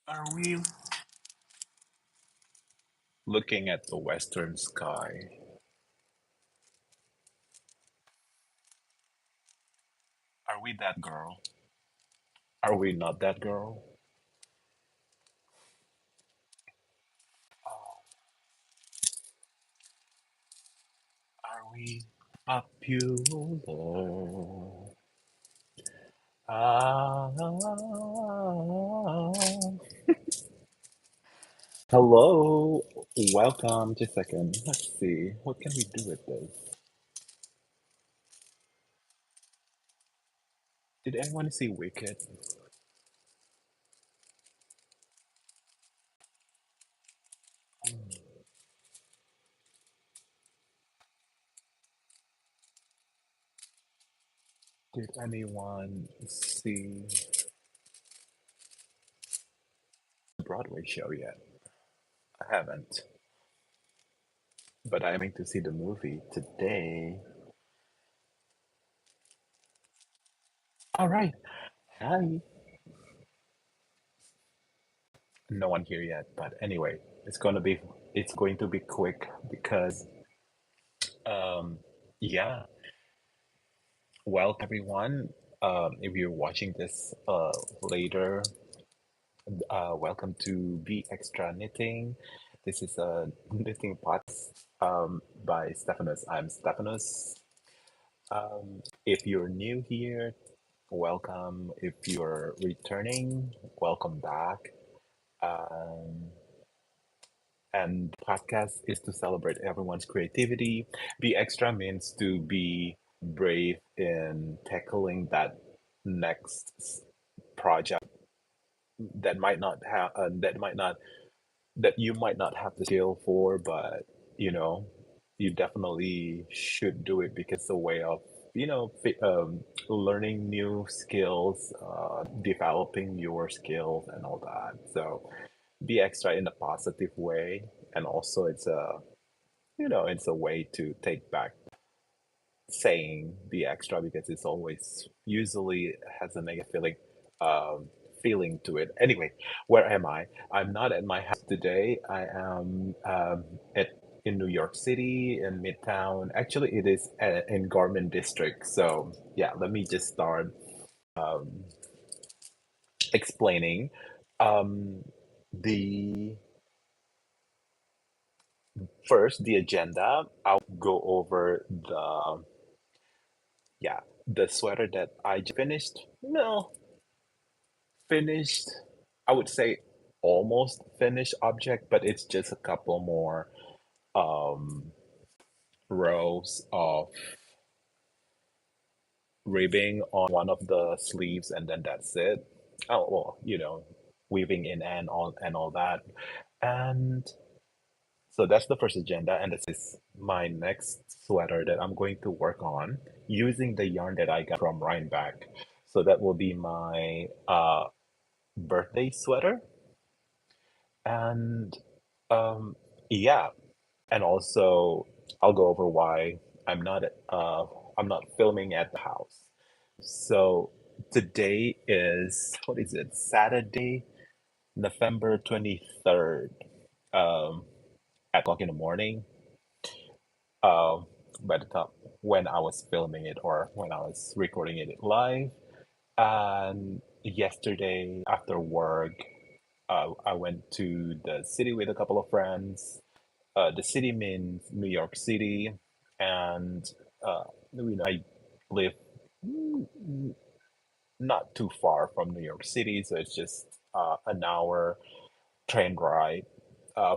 Are we looking at the western sky? Are we that girl? Are we not that girl? Oh, are we popular? Ah, hello, welcome. Just a second. Let's see. What can we do with this? Did anyone see Wicked? Did anyone see the Broadway show yet? I haven't, but I'm aiming to see the movie today. All right. Hi. No one here yet, but anyway, it's going to be quick because um yeah, welcome everyone. If you're watching this later, welcome to Be Extra Knitting. This is a knitting podcast by Stephanus. I'm Stephanus. If you're new here, welcome. If you're returning, welcome back. Um, and podcast is to celebrate everyone's creativity. Be extra means to be brave in tackling that next project that might not have that you might not have the skill for, but you know, you definitely should do it because it's a way of learning new skills, developing your skills and all that. So be extra in a positive way, and also it's a way to take back saying be extra because it's always usually has a negative um, feeling to it. Anyway, where am I? I'm not at my house today. I am at in New York City in Midtown. Actually, it is in Garment District. So yeah, let me just start um, explaining. Um, the First, the agenda. I'll go over the sweater that I finished. No, finished. I would say almost finished object, but it's just a couple more um, rows of ribbing on one of the sleeves, and then that's it. Oh well, weaving in and all that, and so that's the first agenda, and this is my next sweater that I'm going to work on using the yarn that I got from Rhinebeck. So that will be my birthday sweater, and um, yeah, and also I'll go over why I'm not uh, I'm not filming at the house. So today is what is it? Saturday, November 23rd, um, at o'clock in the morning. um, by the time when I was filming it or when I was recording it live. And yesterday after work, I went to the city with a couple of friends. The city means New York City, and uh, I live mm, not too far from New York City, so it's just an hour train ride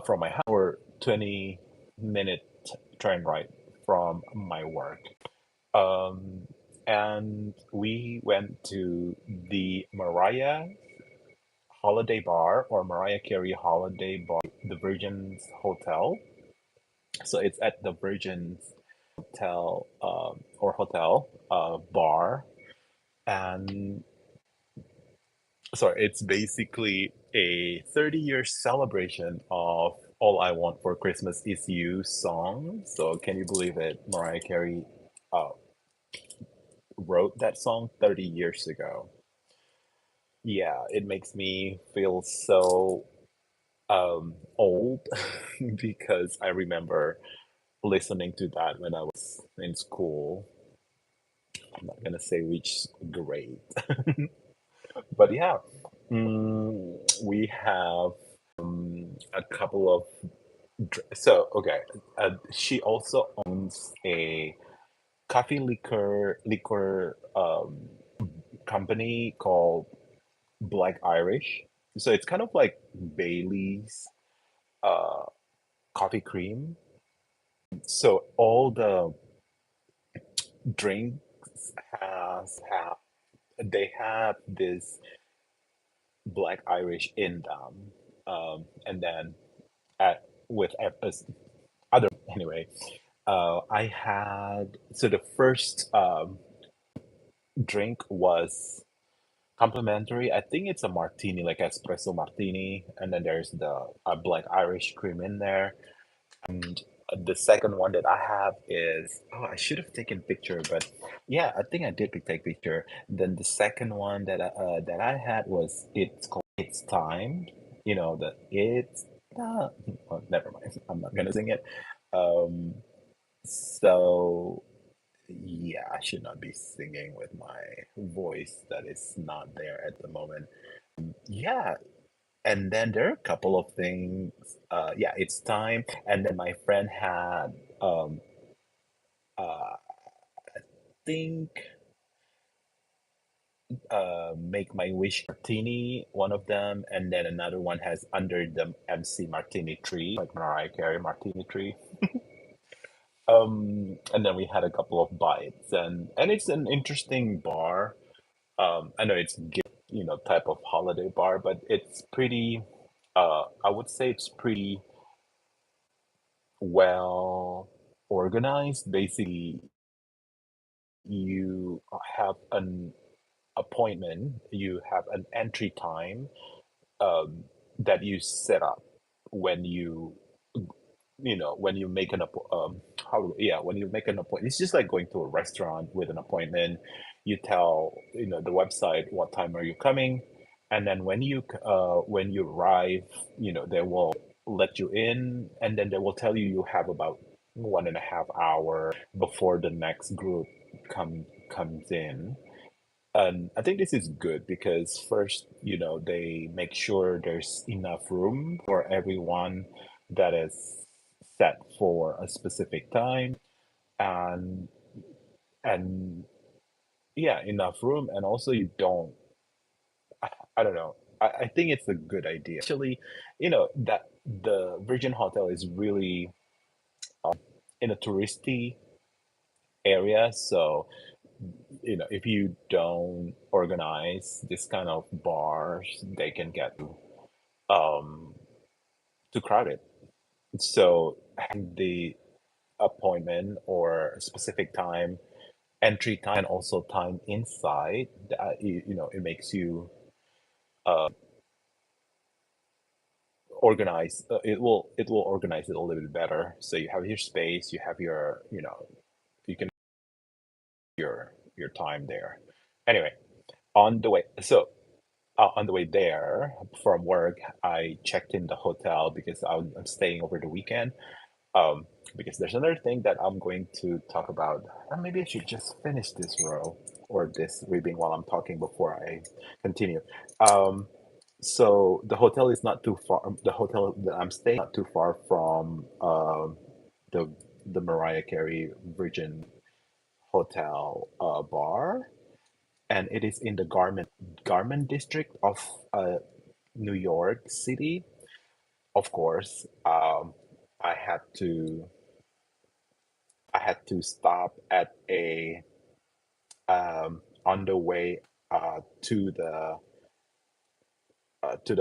from my house or 20-minute train ride from my work. Um, and we went to the Mariah Carey Holiday Bar, the Virgin's Hotel. So it's at the Virgin's Hotel hotel bar, and sorry, it's basically a 30-year celebration of All I Want for Christmas Is You song. So can you believe it? Mariah Carey uh, wrote that song 30 years ago. yeah, it makes me feel so old because I remember listening to that when I was in school. I'm not gonna say which grade, but yeah, we have a couple of so okay. She also owns a coffee liquor company called Black Irish. So it's kind of like Bailey's uh, coffee cream. So all the drinks has have they have this Black Irish in them, and then at with other anyway. I had so the first drink was complimentary. I think it's a martini, like espresso martini, and then there's the Black Irish cream in there. And the second one that I have is I should have taken picture, but yeah, I think I did take picture. Then the second one that I had was it's called It's Time. You know the it's oh, never mind. I'm not gonna sing it. Um, so yeah, I should not be singing with my voice that is not there at the moment. Yeah, and then there are a couple of things. Yeah, it's time. And then my friend had, um, I think, Make My Wish Martini, one of them. And then another one has Under the MC Martini Tree, like Mariah Carey Martini Tree. And then we had a couple of bites, and it's an interesting bar. I know it's type of holiday bar, but it's pretty. I would say it's pretty well organized. Basically, you have an appointment, you have an entry time that you set up when when you make when you make an appointment. It's just like going to a restaurant with an appointment. You tell the website what time are you coming, and then when you arrive, they will let you in, and then they will tell you you have about 1.5 hour before the next group comes in. And I think this is good because first, they make sure there's enough room for everyone that is set for a specific time, and and yeah, enough room, and also you don't. I don't know. I think it's a good idea. Actually, that the Virgin Hotel is really in a touristy area, so if you don't organize this kind of bars, they can get um too crowded. So having the appointment or a specific time, entry time, and also time inside, it makes you uh, organize. It will organize it a little bit better. So you have your space, you have your you can your time there. Anyway, on the way. So on the way there from work, I checked in the hotel because I'm staying over the weekend. Um, because there's another thing that I'm going to talk about. Maybe I should just finish this row or this reading while I'm talking before I continue. Um, so the hotel is not too far. The hotel that I'm staying not too far from the the Mariah Carey Virgin Hotel bar, and it is in the Garment district of New York City. Of course, I had to I had to stop at a on the way to the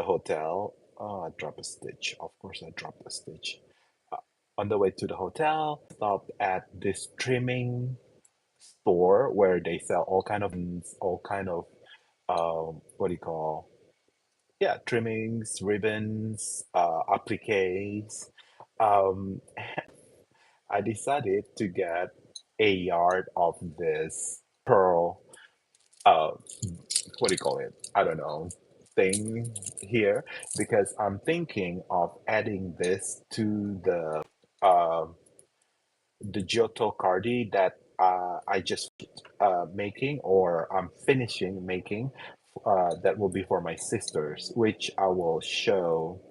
hotel. Oh, I dropped a stitch. Of course, I dropped a stitch. Uh, on the way to the hotel, stopped at this trimming store where they sell all kind of what do you call? Yeah, trimmings, ribbons, appliques. Um, I decided to get a yard of this pearl uh, what do you call it? I don't know, thing here because I'm thinking of adding this to uh, the Giotto cardi that I just making or I'm finishing making. That will be for my sisters, which I will show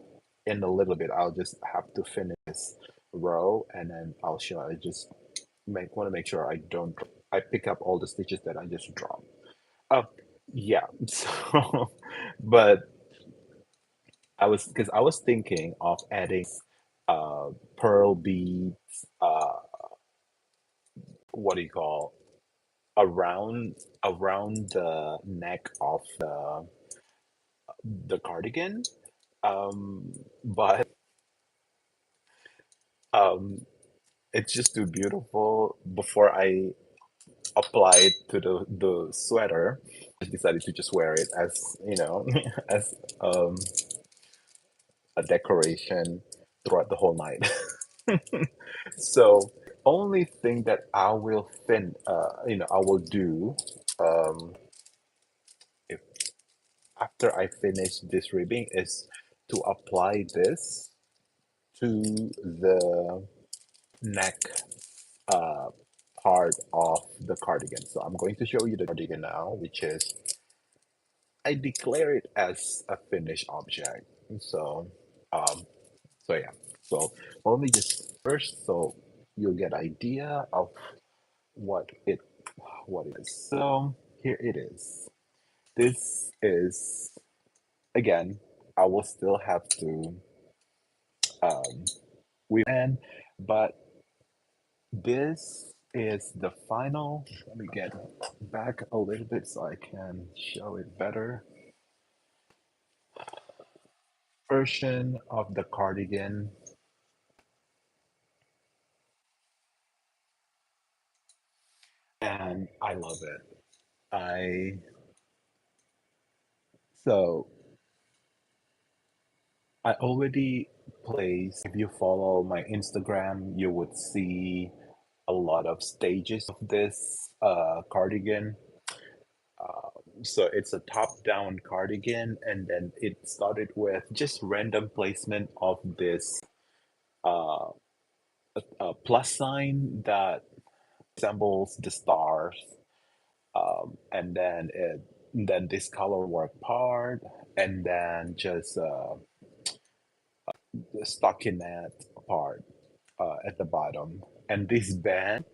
in a little bit. I'll just have to finish this row and then I'll show. I just make want to make sure I don't. I pick up all the stitches that I just dropped. Uh, yeah. So, but I was thinking of adding pearl beads. What do you call around the neck of the cardigan. But um, it's just too beautiful. Before I apply it to the sweater, I decided to just wear it as as um, a decoration throughout the whole night. So only thing that I will I will do um, if after I finish this ribbing is to apply this to the neck uh, part of the cardigan. So I'm going to show you the cardigan now, which is I declare it as a finished object. So um, so yeah. So let me just first so you'll get idea of what it what it is. So here it is. This is again. I will still have to um, we and but this is the final. Let me get back a little bit so I can show it better. Version of the cardigan, and I love it. I so I already placed. If you follow my Instagram, you would see a lot of stages of this cardigan. So it's a top-down cardigan, and then it started with just random placement of this uh, plus sign that resembles the stars, and then this color work part, and then just the stockinette part at the bottom. And this band,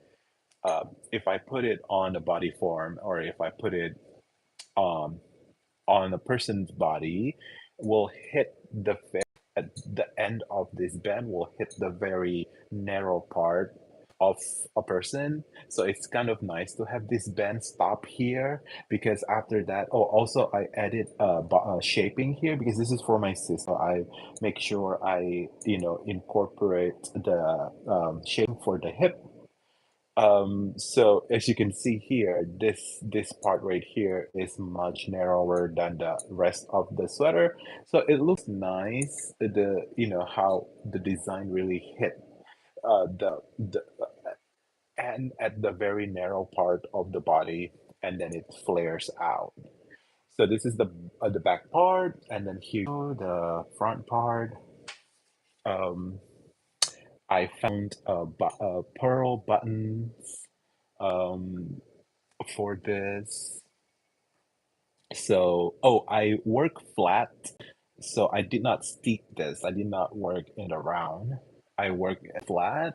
if I put it on a body form or if I put it um, on a person's body, will hit at the end of this band will hit the very narrow part of a person. So it's kind of nice to have this band stop here because after that, oh, also I added shaping here because this is for my sister. I make sure I, incorporate the shaping for the hip. So as you can see here, this part right here is much narrower than the rest of the sweater. So it looks nice, how the design really hit the and at the very narrow part of the body, and then it flares out. So this is the back part, and then here the front part. Um, I found pearl buttons um, for this. So, oh, I work flat. So I did not stick this. I did not work it around. I work flat,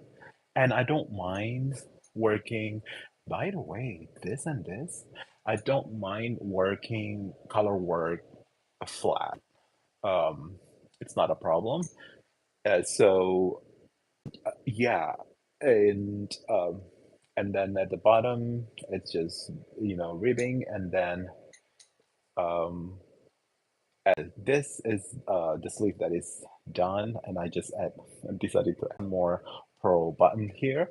and I don't mind working. By the way, this and this, I don't mind working color work flat. Um, it's not a problem. So yeah, and then at the bottom, it's just ribbing, and then um, this is the sleeve that is done, and I just decided to add more pearl button here.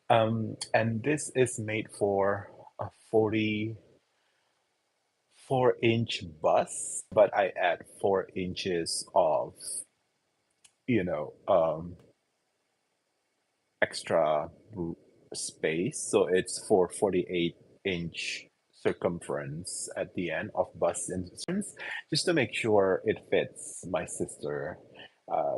And this is made for a 44-inch bust, but I add 4 inches of, you know, extra space. So it's for 48-inch circumference at the end of bust and circumference, just to make sure it fits my sister.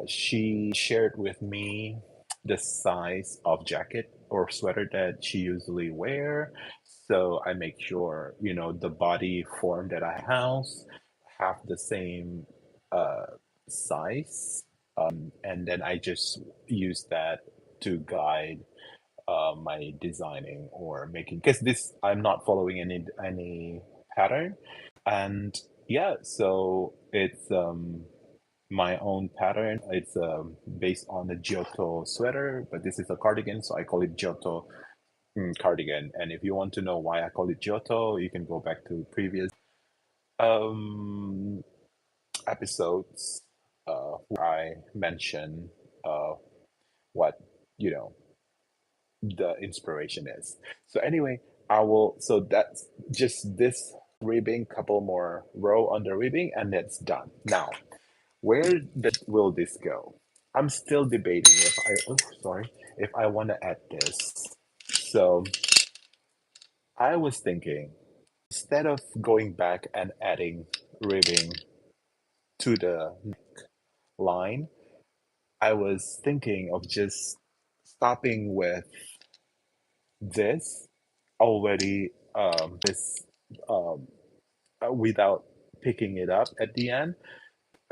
She shared with me the size of jacket or sweater that she usually wear. So I make sure, the body form that I have the same uh, size. And then I just use that to guide my designing or making, because this I'm not following any pattern. And yeah, so it's my own pattern. It's based on the Giotto sweater, but this is a cardigan, so I call it Giotto cardigan. And if you want to know why I call it Giotto, you can go back to previous um episodes where I mention uh what you know the inspiration is. So anyway, so that's just this ribbing, couple more row on the ribbing, and that's done. Now, will this go? I'm still debating if I want to add this. So I was thinking, instead of going back and adding ribbing to the line, I was thinking of just stopping with this already, this um, without picking it up at the end,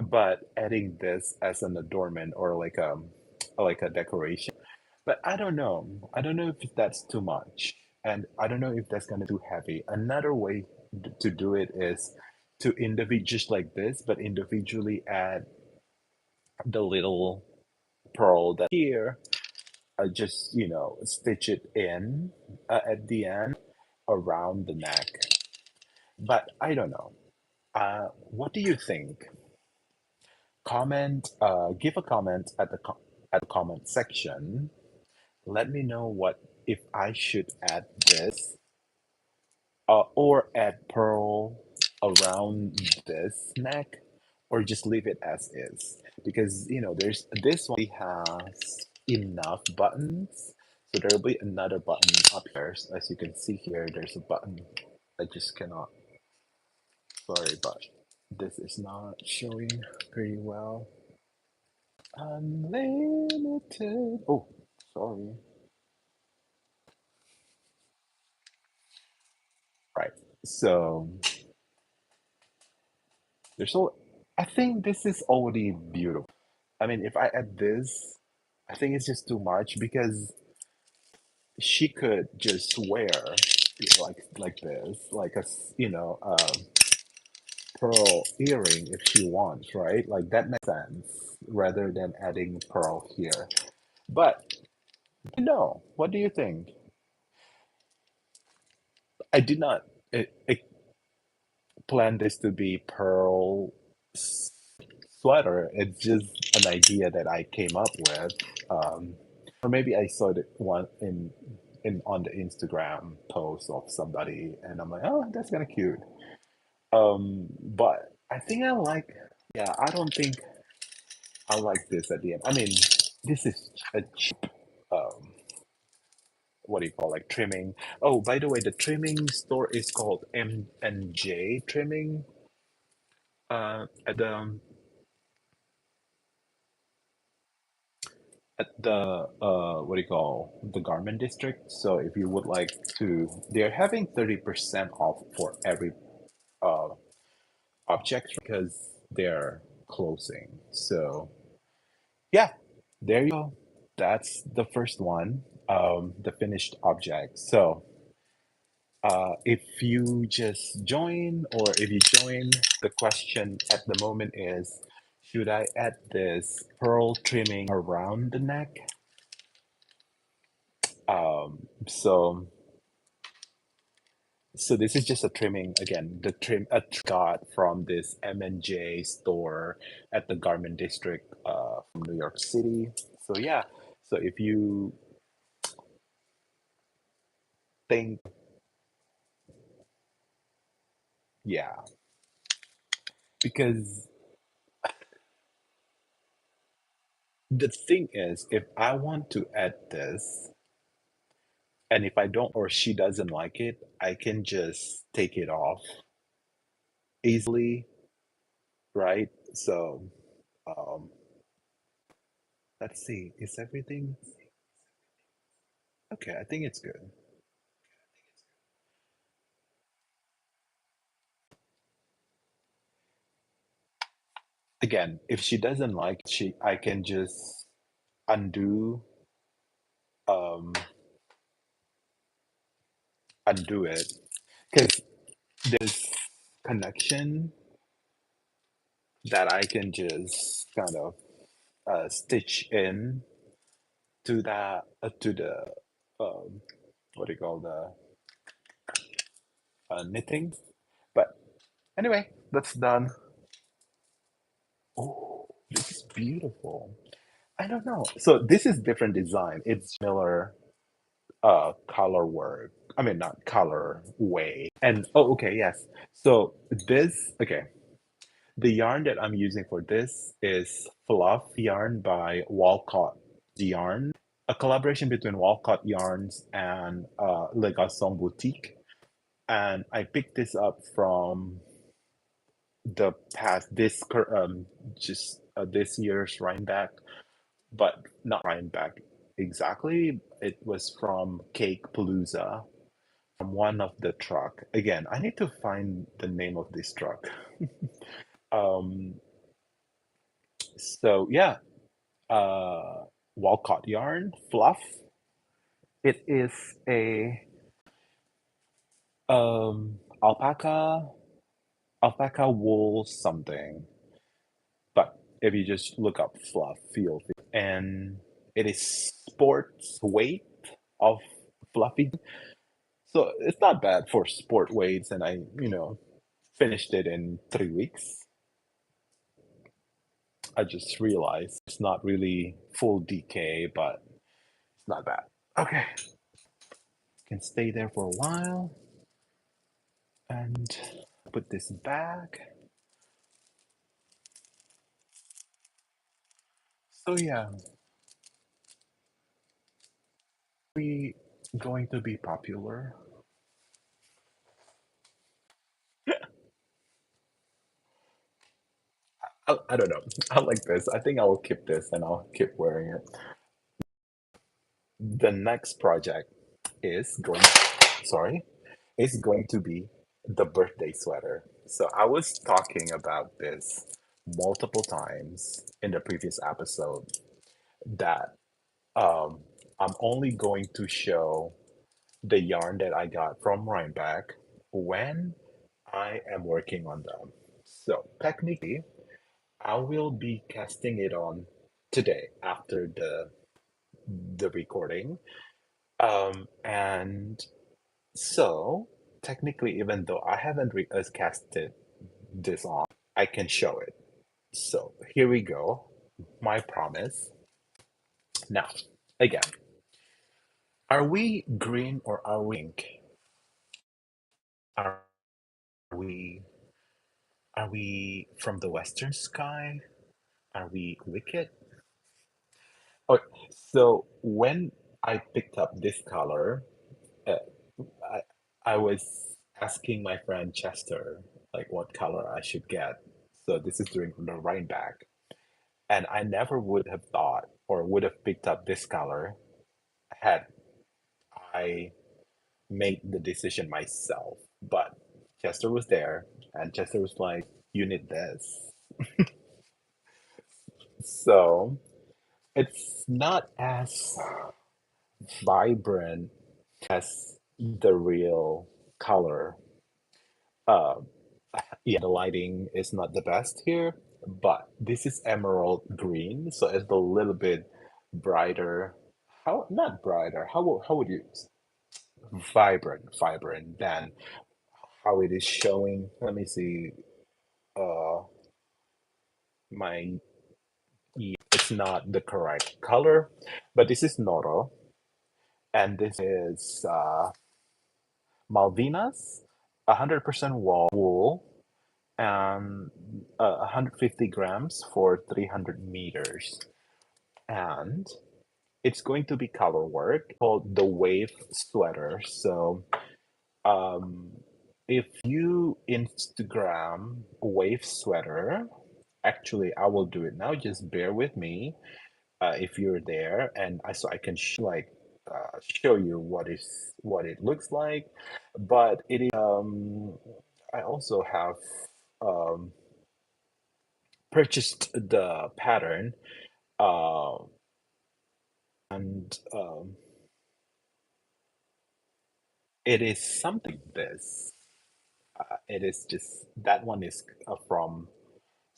but adding this as an adornment or like a decoration. But I don't know. I don't know if that's too much, and I don't know if that's gonna be too heavy. Another way to do it is to individually just like this, but individually add the little pearl that here. Just stitch it in at the end around the neck. But I don't know. What do you think? Give a comment at at the comment section. Let me know what if I should add this or add pearl around this neck, or just leave it as is, because there's this one has enough buttons, so there'll be another button up here. As you can see here, there's a button. I just cannot, sorry, but this is not showing pretty well. Unlimited. Oh, sorry. Right. So there's so I think this is already beautiful. I mean, if I add this, I think it's just too much, because she could just wear like this, like pearl earring if she wants, right? Like that makes sense rather than adding pearl here. But no, what do you think? I did not plan this to be pearl sweater. It's just an idea that I came up with, or maybe I saw it one in on the Instagram post of somebody, and I'm like, oh, that's kind of cute. But I think I like. Yeah, I don't think I like this at the end. I mean, this is a cheap. Um, what do you call, like, trimming? Oh, by the way, the trimming store is called M&J Trimming. At the what do you call, the garment district. So if you would like to, they're having 30% off for every uh object because they're closing. So yeah, there you go. That's the first one, the finished object. So if you just join, or if you join, the question at the moment is, should I add this pearl trimming around the neck? So this is just a trimming again. The trim a got from this M&J store at the Garment District from New York City. So yeah, so if you think, yeah, because the thing is, if I want to add this, And if I don't or she doesn't like it, I can just take it off easily, right? So, um, let's see. Is everything okay? I think it's good. Again, if she doesn't like she I can just undo um undo it because there's connection that I can just kind of stitch in to that to the um, what do you call the knitting. But anyway, that's done. Oh, this is beautiful. I don't know. So this is different design. It's similar color work. I mean, not color way. And oh, okay, yes. So this, okay. The yarn that I'm using for this is Fluff yarn by Walcott Yarn, a collaboration between Walcott Yarns and Le Garçon Boutique. And I picked this up from the past just this year's Rhinebeck, but not Rhinebeck exactly. It was from Cake Palooza, from one of the truck. Again, I need to find the name of this truck. Um, so yeah, Walcott yarn fluff. It is a alpaca wool something. But if you just look up fluff, and it is sports weight of fluffy. So it's not bad for sport weights, and I finished it in 3 weeks. I just realized it's not really full DK, but it's not bad. Okay, can stay there for a while and put this back. So yeah, we going to be popular. I don't know. I like this. I think I will keep this and I'll keep wearing it. The next project is going, sorry, is going to be the birthday sweater. So I was talking about this multiple times in the previous episode that um, I'm only going to show the yarn that I got from Rhinebeck when I am working on them. So technically, I will be casting it on today after the recording. And so technically, even though I haven't casted this on, I can show it. So here we go. My promise. Now, again, are we green or are we pink? Are we from the western sky? Are we wicked? Oh, so when I picked up this color, uh, I I was asking my friend Chester like what color I should get. So this is during the Rhineback, and I never would have thought or would have picked up this color had I made the decision myself. But Chester was there, and Chester was like, "You need this." So it's not as vibrant as the real color. Uh, yeah, the lighting is not the best here, but this is emerald green, so it's a little bit brighter. How not brighter? How would you vibrant than how it is showing? Let me see. Uh, my it's not the correct color, but this is Noro, and this is Malvinas, 100% wool, and 150 grams for 300 meters. And it's going to be color work called the wave sweater. So um, if you Instagram wave sweater, actually, I will do it now. Just bear with me if you're there, and so I can show you what it looks like. But it is. I also have um, purchased the pattern, uh, and it is something this. It is just that one is from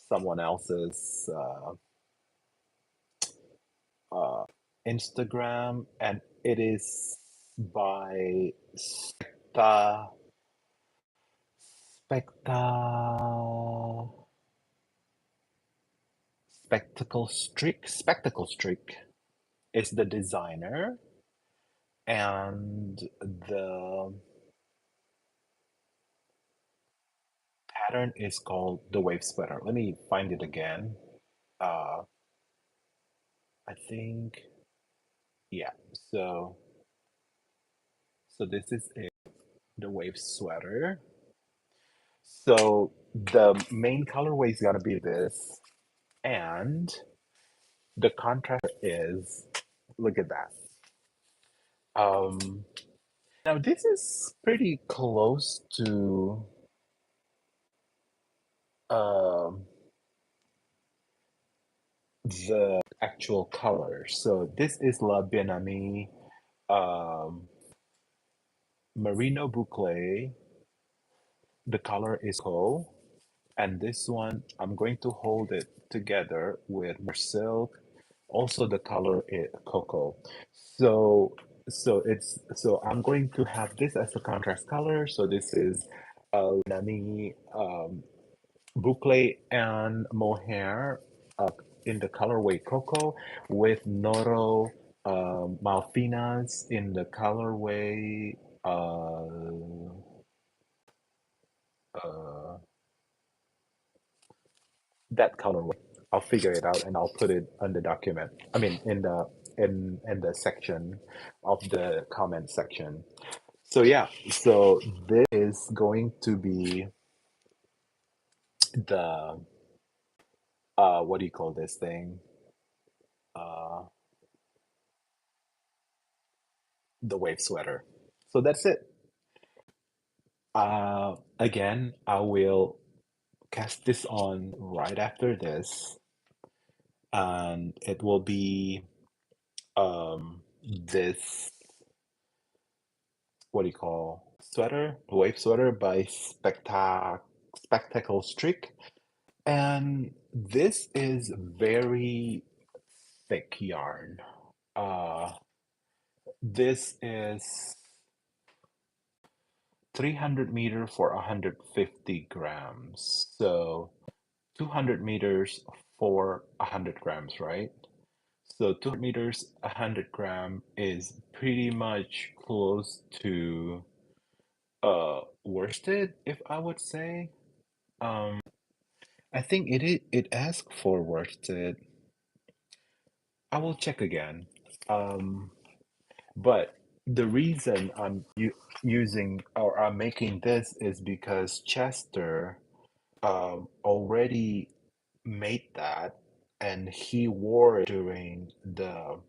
someone else's Instagram, and it is by Specta Spectacle Streak is the designer, and the pattern is called the wave sweater. Let me find it again. Uh, I think, yeah. So, so this is it, the wave sweater. So the main colorway is gonna be this, and the contrast is, look at that. Um, Now this is pretty close to um, the actual color. So this is La Bien-Aimée um, Merino Boucle. The color is coal, and this one I'm going to hold it together with more silk. Also, the color is cocoa. So so I'm going to have this as a contrast color. So this is Nani boucle and mohair in the colorway cocoa with noro malfinas in the colorway uh, uh, that colorway. I'll figure it out and I'll put it on the document. I mean, in the section of the comment section. So yeah, so this is going to be the what do you call this thing? Uh, the wave sweater. So that's it. Again, I will cast this on right after this, and it will be this what do you call sweater, wave sweater by Spectacle Streak, and this is very thick yarn. Uh, this is 300 meter for 150 grams, so 200 meters for 100 grams, right? So 200 meters, 100 gram is pretty much close to worsted, if I would say. Um, I think it asks for worsted. I will check again. Um, but the reason I'm using or I'm making this is because Chester already made that, and he wore it during the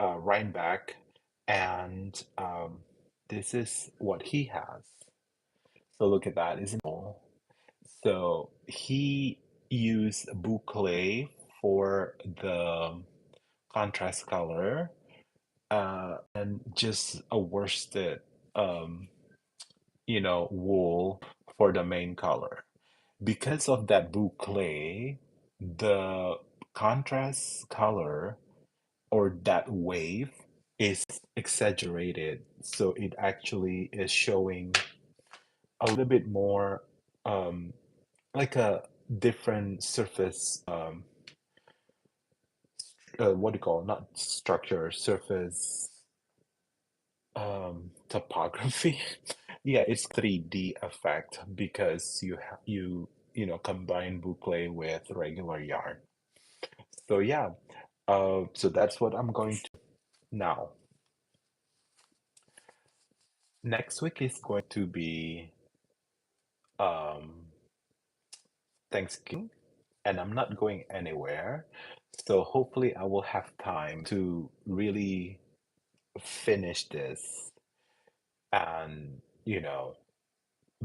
Rhinebeck, and this is what he has. So look at that, isn't it cool? So he used boucle for the contrast color, and just a worsted, um, wool for the main color. Because of that boucle, the contrast color or that wave is exaggerated. So it actually is showing a little bit more like a different surface, what do you call, not structure, surface topography. Yeah, it's 3D effect because you combine boucle with regular yarn. So yeah, So that's what I'm going to now. Next week is going to be um, Thanksgiving, and I'm not going anywhere. So hopefully, I will have time to really finish this. And,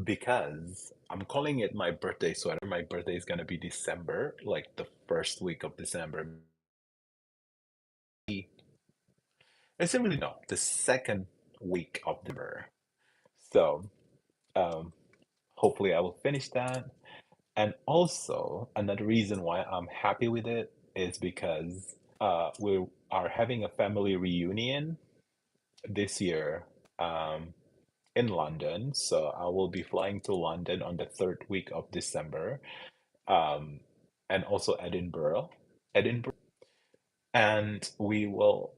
because I'm calling it my birthday sweater, my birthday is going to be December, like the first week of December. It's really no, the second week of December. So, um, hopefully, I will finish that. And also, another reason why I'm happy with it is because we are having a family reunion this year um, in London. So I will be flying to London on the third week of December, um, and also Edinburgh. And we will.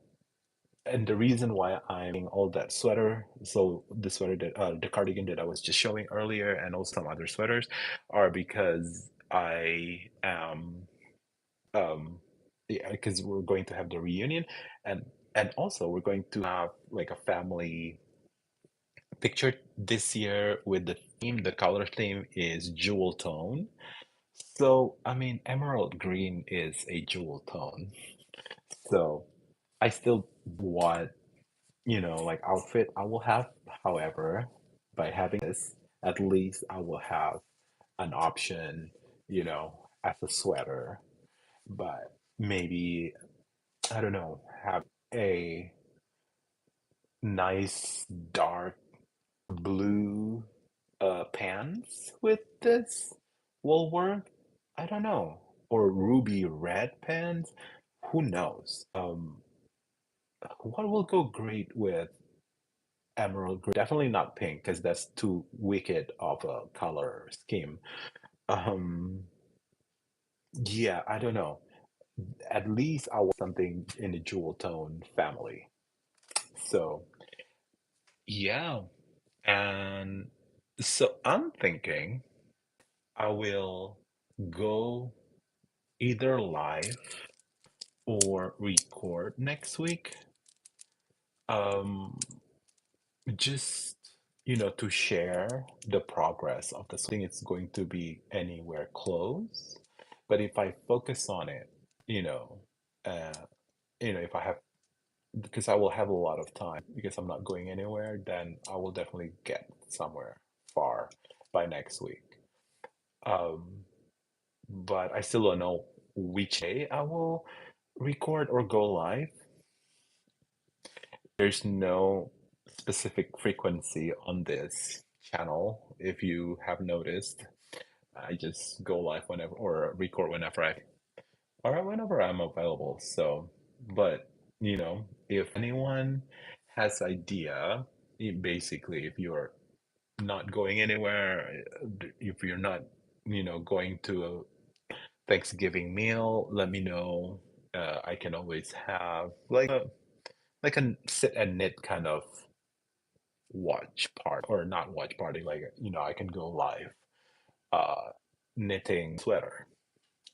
And the reason why I'm wearing all that sweater, so the sweater that the cardigan that I was just showing earlier, and also some other sweaters, are because I am yeah, because we're going to have the reunion, and also we're going to have like a family picture this year with the theme. The color theme is jewel tone. So I mean, emerald green is a jewel tone. So I still what like outfit I will have. However, by having this, at least I will have an option, as a sweater. But maybe, I don't know, have a nice dark blue pants with this will work. I don't know. Or ruby red pants. Who knows? What will go great with emerald green? Definitely not pink because that's too wicked of a color scheme. Um, yeah, I don't know. At least I want something in the jewel tone family. So, yeah. And so I'm thinking I will go either live or record next week. Um, just to share the progress of the thing. It's going to be anywhere close, but if I focus on it, you know, uh, if I have because I will have a lot of time because I'm not going anywhere, then I will definitely get somewhere far by next week. Um, but I still don't know which day I will record or go live. There's no specific frequency on this channel. If you have noticed, I just go live whenever or record whenever I'm available. So, but if anyone has idea, basically, if you're not going anywhere, if you're not, going to a Thanksgiving meal, let me know. I can always have like a sit and knit kind of watch party or not watch party, like I can go live uh knitting sweater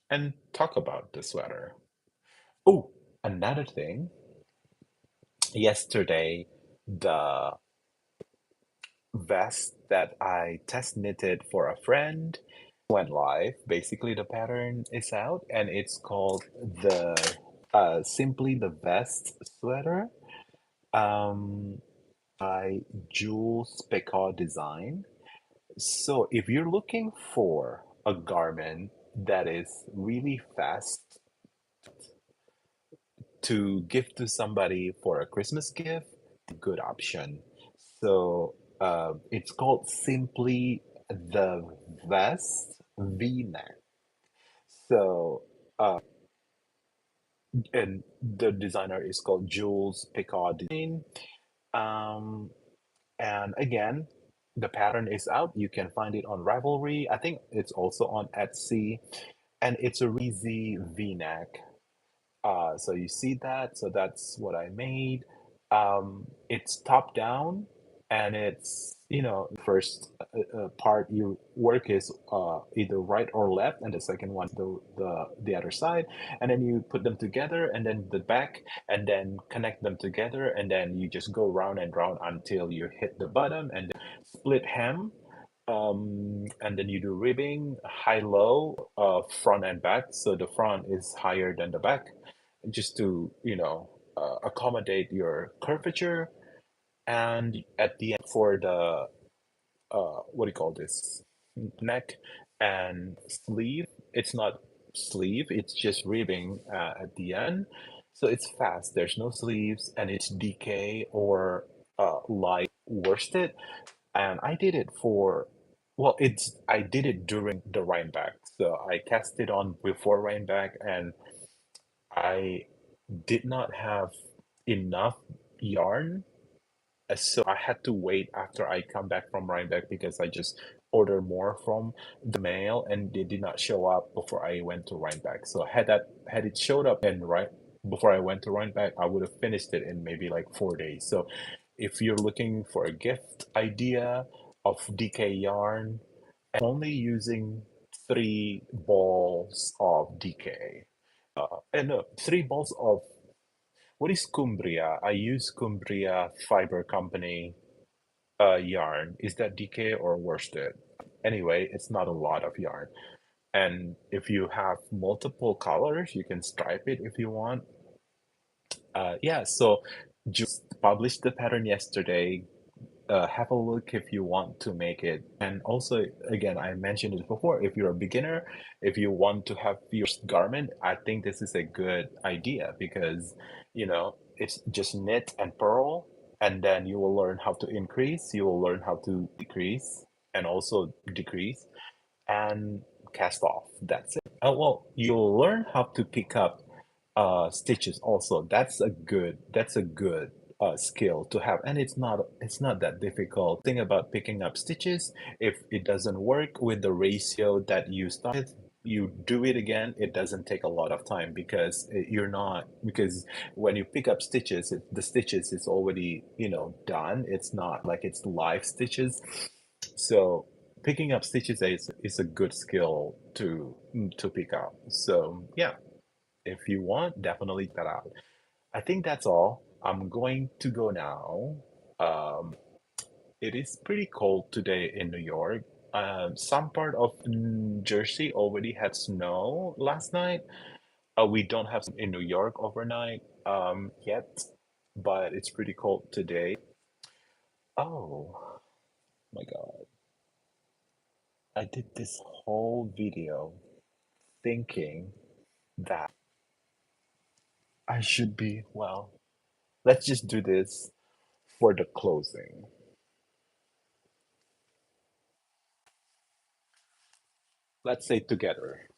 and talk about the sweater. Oh, another thing, yesterday the vest that I test knitted for a friend went live. Basically the pattern is out and it's called the simply the vest sweater, um by Jules Picard Design. So if you're looking for a garment that is really fast to give to somebody for a Christmas gift, good option. So it's called simply the Vest V-neck. So and the designer is called Jules Picard Design. Um, and again, the pattern is out. You can find it on Ravelry. I think it's also on Etsy, and it's a really easy V-neck. So you see that. So that's what I made. It's top down. and it's first part you work is either right or left, and the second one the other side, and then you put them together, and then the back, and then connect them together, and then you just go round and round until you hit the bottom, and then split hem, and then you do ribbing high low, front and back, so the front is higher than the back, just to accommodate your curvature. And at the end for the what do you call this, neck and sleeve, it's not sleeve, it's just ribbing at the end, so it's fast, there's no sleeves, and it's DK or light worsted. And I did it for, well, it's I did it during the Rhineback, so I cast it on before Rhineback, and I did not have enough yarn. So I had to wait after I come back from Rhinebeck, because I just ordered more from the mail, and they did not show up before I went to Rhinebeck. So had it showed up and right before I went to Rhinebeck, I would have finished it in maybe like 4 days. So if you're looking for a gift idea of DK yarn, only using 3 balls of DK. And no, 3 balls of, what is Cumbria? I use Cumbria Fiber Company yarn. Is that DK or worsted? Anyway, it's not a lot of yarn. And if you have multiple colors, you can stripe it if you want. Yeah, so just published the pattern yesterday. Have a look if you want to make it. And also, again, I mentioned it before, if you're a beginner, if you want to have your garment, I think this is a good idea, because it's just knit and purl, and then you will learn how to increase, you will learn how to decrease, and also decrease, and cast off. That's it. Well, you'll learn how to pick up stitches also. That's a good skill to have, and it's not that difficult. Thing about picking up stitches, if it doesn't work with the ratio that you started, you do it again. It doesn't take a lot of time, because you're not because when you pick up stitches, the stitches is already done. It's not like it's live stitches. So picking up stitches is a good skill to pick up. So yeah, if you want, definitely check that out. I think that's all. I'm going to go now. Um, it is pretty cold today in New York. Some part of Jersey already had snow last night. We don't have in New York overnight yet, but it's pretty cold today. Oh my God. I did this whole video thinking that I should be, well, let's just do this for the closing. Let's say together.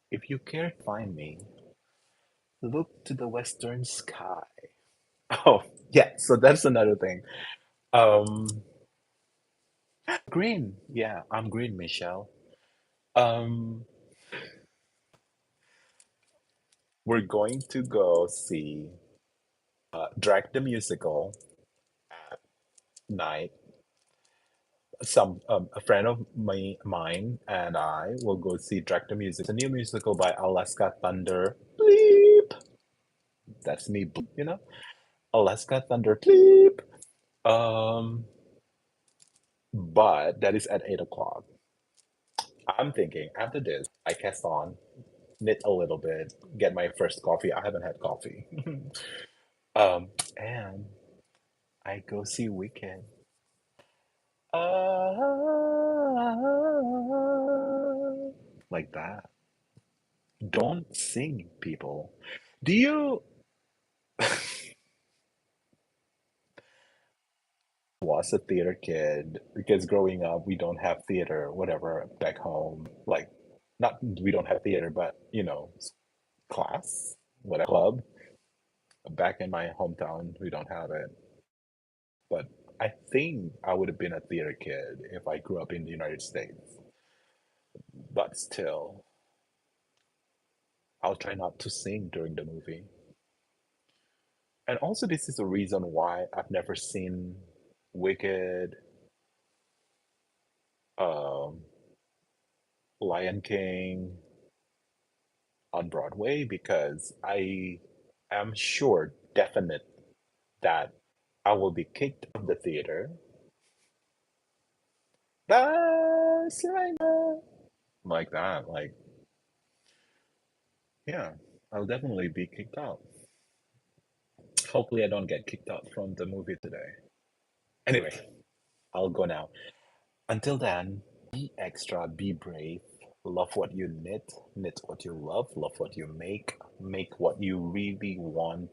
If you care to find me, look to the western sky. Oh, yeah, so that's another thing. Um, green. Yeah, I'm green, Michelle. Um, we're going to go see Drag the Musical at night. A friend of mine and I will go see Drag the Music. It's a new musical by Alaska Thunder. Bleep. That's me, Alaska Thunder. Bleep. Um, but that is at 8 o'clock. I'm thinking after this, I cast on, knit a little bit, get my first coffee. I haven't had coffee. And I go see Weekend. Like that. Don't sing, people. Do you was a theater kid? Because growing up, we don't have theater, whatever, back home. Like, not we don't have theater, but class, whatever, club. Back in my hometown, we don't have it. But I think I would have been a theater kid if I grew up in the United States. But still, I'll try not to sing during the movie. And also, this is a reason why I've never seen. Wicked, um, Lion King on Broadway because I am sure, definite, that I will be kicked out of the theater. Barcelona! Like that. Like, yeah, I'll definitely be kicked out. Hopefully, I don't get kicked out from the movie today. Anyway, I'll go now. Until then, be extra, be brave, love what you knit, knit what you love what you make what you really want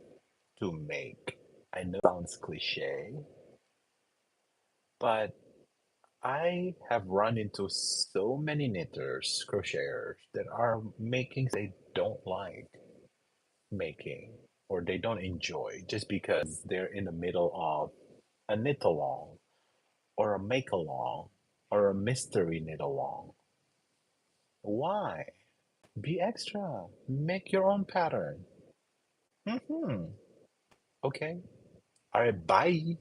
to make. I know it sounds cliche, but I have run into so many knitters, crocheters that are making they don't like making or they don't enjoy just because they're in the middle of a knit along or a make along or a mystery knit along. Why? Be extra. Make your own pattern. Mm-hmm. Okay. All right. Bye.